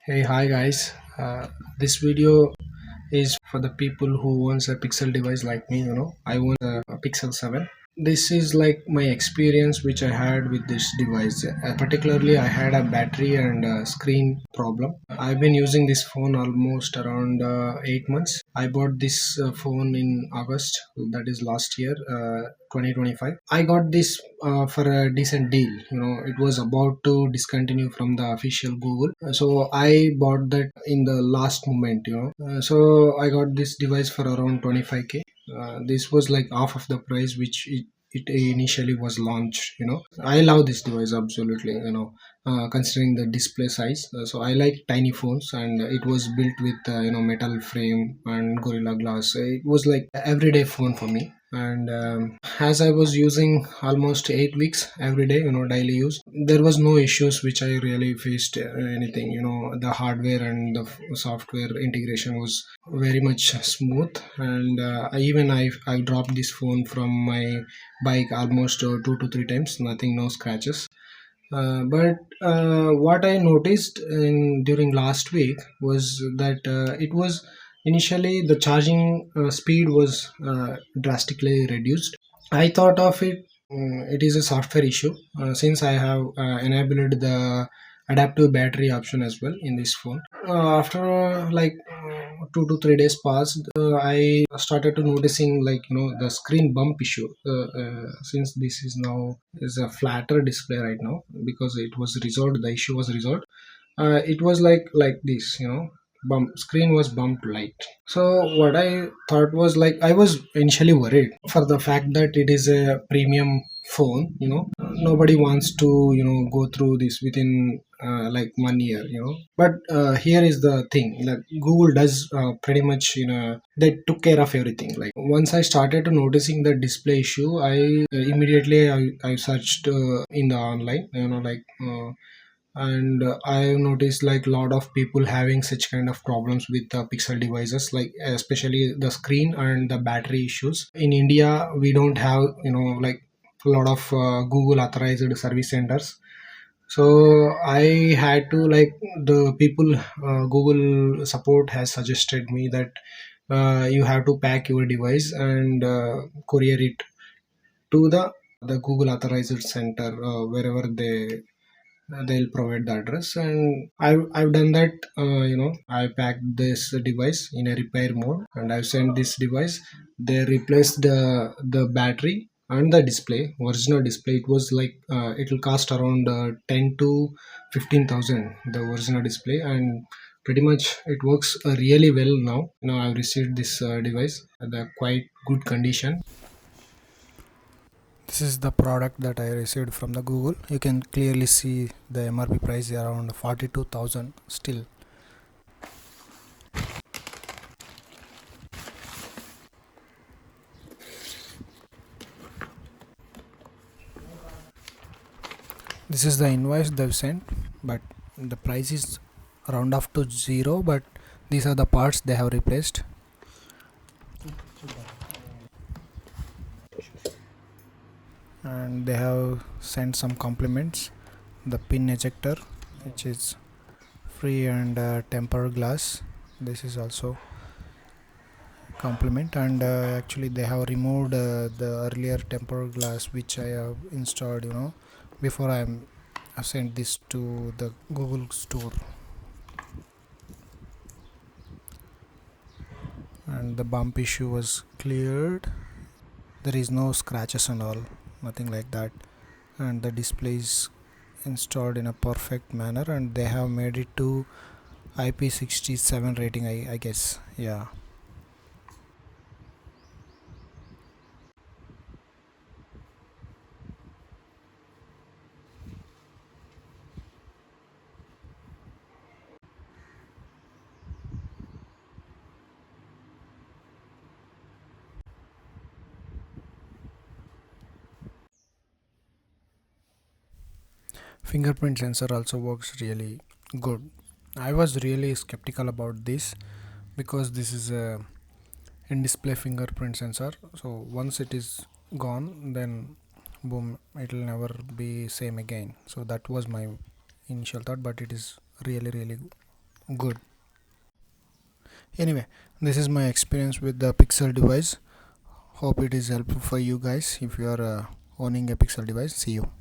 Hey, hi guys. This video is for the people who owns a Pixel device like me. I own a Pixel 7. This is like my experience which I had with this device. Particularly, I had a battery and a screen problem. I've been using this phone almost around 8 months. I bought this phone in August, that is last year, 2025. I got this for a decent deal. It was about to discontinue from the official Google, so I bought that in the last moment. So I got this device for around 25k. This was like half of the price which it initially was launched. I love this device absolutely. Considering the display size, so I like tiny phones, and it was built with metal frame and Gorilla Glass. It was like a everyday phone for me. And as I was using almost 8 weeks every day, daily use, there was no issues which I really faced. Anything, the hardware and the software integration was very much smooth. And I dropped this phone from my bike almost 2 to 3 times, nothing, no scratches. But what I noticed during last week was that it was initially the charging speed was drastically reduced. I thought of it is a software issue, since I have enabled the adaptive battery option as well in this phone. After 2 to 3 days passed, I started to noticing, the screen bump issue. Since this is a flatter display right now, because it was resolved, the issue was resolved. It was like this, bump screen was bumped light. So what I thought was, like, I was initially worried for the fact that it is a premium phone. Nobody wants to go through this within like 1 year. But here is the thing, like Google does pretty much, they took care of everything. Like, once I started to noticing the display issue, I searched in the online, and I have noticed like a lot of people having such kind of problems with Pixel devices, like especially the screen and the battery issues. In India, we don't have like a lot of Google authorized service centers. So I had to, like, the people, Google support has suggested me that you have to pack your device and courier it to the Google authorized center, wherever they'll provide the address. And I've done that. I packed this device in a repair mode, and I've sent this device. They replaced the battery and the display, original display. It was like, it will cost around 10 to 15,000, the original display. And pretty much it works really well now. I've received this device at the quite good condition. This is the product that I received from the Google. You can clearly see the MRP price is around 42,000 still. This is the invoice they've sent, but the price is round off to zero, but these are the parts they have replaced. And they have sent some compliments. The pin ejector, which is free, and tempered glass, this is also compliment. And actually they have removed the earlier tempered glass which I have installed, before I sent this to the Google store. And the bump issue was cleared. There is no scratches and all, nothing like that. And the display is installed in a perfect manner, and they have made it to IP67 rating, I guess. Yeah. Fingerprint sensor also works really good. I was really skeptical about this because this is a in display fingerprint sensor, so once it is gone, then boom, it will never be same again. So that was my initial thought, but it is really good. Anyway, this is my experience with the Pixel device. Hope it is helpful for you guys if you are owning a Pixel device. See you.